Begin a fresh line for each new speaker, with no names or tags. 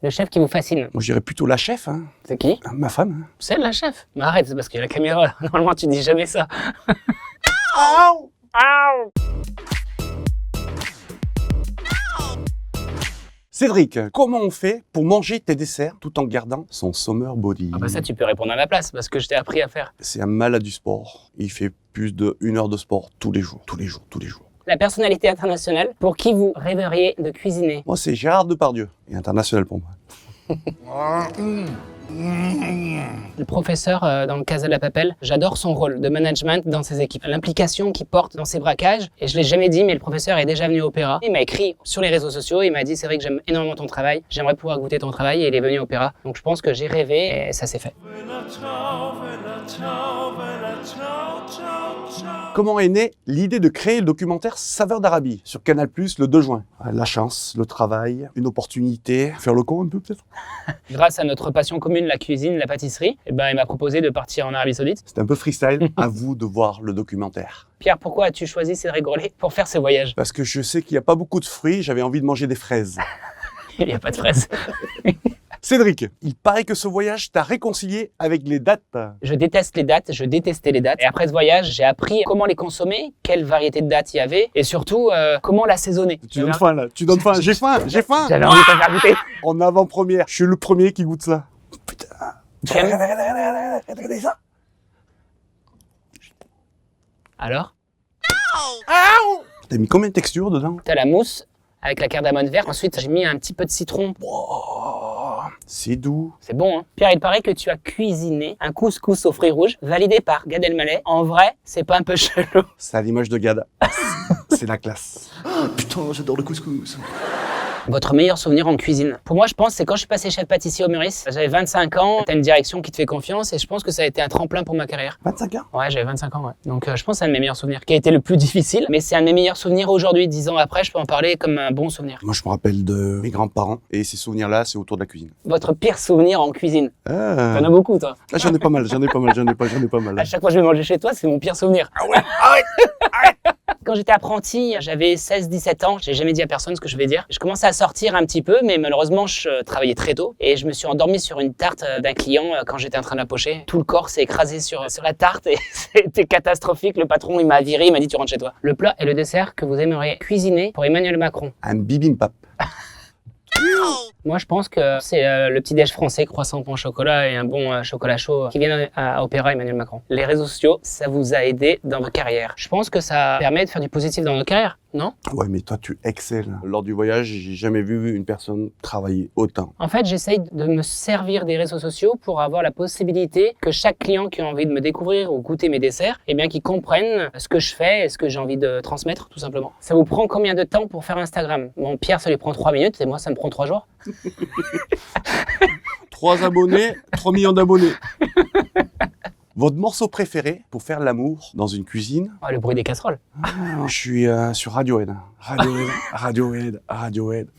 Le chef qui vous fascine.
Moi, je dirais plutôt la chef, hein.
C'est qui?
Ma femme. Hein.
C'est la chef. Mais arrête, c'est parce qu'il y a la caméra. Normalement, tu dis jamais ça.
Aouh!
Aouh!
Cédric, comment on fait pour manger tes desserts tout en gardant son summer body?
Ah bah ça, tu peux répondre à ma place parce que je t'ai appris à faire.
C'est un malade du sport. Il fait plus d'1 heure de sport tous les jours.
La personnalité internationale pour qui vous rêveriez de cuisiner?
Moi, c'est Gérard Depardieu. Et international pour moi.
Le professeur dans le Casa de la Papel, j'adore son rôle de management dans ses équipes. L'implication qu'il porte dans ses braquages, et je l'ai jamais dit, mais le professeur est déjà venu à Opéra. Il m'a écrit sur les réseaux sociaux, il m'a dit c'est vrai que j'aime énormément ton travail, j'aimerais pouvoir goûter ton travail, et il est venu à Opéra. Donc je pense que j'ai rêvé et ça s'est fait.
Comment est née l'idée de créer le documentaire Saveurs d'Arabie sur Canal+, le 2 juin? La chance, le travail, une opportunité, faire le con un peu peut-être?
Grâce à notre passion commune, la cuisine, la pâtisserie, il m'a proposé de partir en Arabie Saoudite.
C'était un peu freestyle, à vous de voir le documentaire.
Pierre, pourquoi as-tu choisi Cédric Grolet pour faire ce voyage?
Parce que je sais qu'il n'y a pas beaucoup de fruits, j'avais envie de manger des fraises.
Il n'y a pas de fraises.
Cédric, il paraît que ce voyage t'a réconcilié avec les dates.
Je déteste les dates, je détestais les dates. Et après ce voyage, j'ai appris comment les consommer, quelle variété de dates il y avait, et surtout comment l'assaisegner.
Tu donnes faim là, tu donnes faim, j'ai faim.
J'avais envie de te faire goûter.
En avant-première, je suis le premier qui goûte ça. Putain.
Tu aimes?
Regardez ça.
Alors?
T'as mis combien de textures dedans?
T'as la mousse avec la cardamone verte. Ensuite, j'ai mis un petit peu de citron.
Oh, c'est doux.
C'est bon, hein? Pierre, il paraît que tu as cuisiné un couscous aux fruits rouges, validé par Gad Elmaleh. En vrai, c'est pas un peu chelou?
C'est à l'image de Gad. C'est la classe.
Oh, putain, j'adore le couscous.
Votre meilleur souvenir en cuisine? Pour moi, je pense, c'est quand je suis passé chef pâtissier au Meurice. J'avais 25 ans, t'as une direction qui te fait confiance et je pense que ça a été un tremplin pour ma carrière.
25 ans?
Ouais, j'avais 25 ans, ouais. Donc je pense que c'est un de mes meilleurs souvenirs, qui a été le plus difficile, mais c'est un de mes meilleurs souvenirs aujourd'hui. 10 ans après, je peux en parler comme un bon souvenir.
Moi, je me rappelle de mes grands-parents et ces souvenirs-là, c'est autour de la cuisine.
Votre pire souvenir en cuisine?
Ah.
T'en as beaucoup, toi.
Ah, j'en ai pas mal.
À chaque fois que je vais manger chez toi, c'est mon pire souvenir.
Ah ouais, arrête.
Quand j'étais apprenti, j'avais 16-17 ans, j'ai jamais dit à personne ce que je vais dire. Je commençais à sortir un petit peu, mais malheureusement, je travaillais très tôt et je me suis endormi sur une tarte d'un client quand j'étais en train de la pocher. Tout le corps s'est écrasé sur la tarte et c'était catastrophique. Le patron, il m'a viré, il m'a dit tu rentres chez toi. Le plat et le dessert que vous aimeriez cuisiner pour Emmanuel Macron?
Un bibimbap.
Moi, je pense que c'est le petit-déj français, croissant, pain au chocolat et un bon chocolat chaud qui vient à Opéra Emmanuel Macron. Les réseaux sociaux, ça vous a aidé dans votre carrière. Je pense que ça permet de faire du positif dans notre carrière, non?
Ouais, mais toi, tu excelles. Lors du voyage, j'ai jamais vu une personne travailler autant.
En fait, j'essaye de me servir des réseaux sociaux pour avoir la possibilité que chaque client qui a envie de me découvrir ou goûter mes desserts, eh bien, qu'ils comprennent ce que je fais et ce que j'ai envie de transmettre, tout simplement. Ça vous prend combien de temps pour faire Instagram? Bon, Pierre, ça lui prend 3 minutes et moi, ça me prend 3 jours.
3 abonnés, 3 millions d'abonnés. Votre morceau préféré pour faire l'amour dans une cuisine?
Oh, le bruit des casseroles.
Je suis sur Radiohead. Radiohead.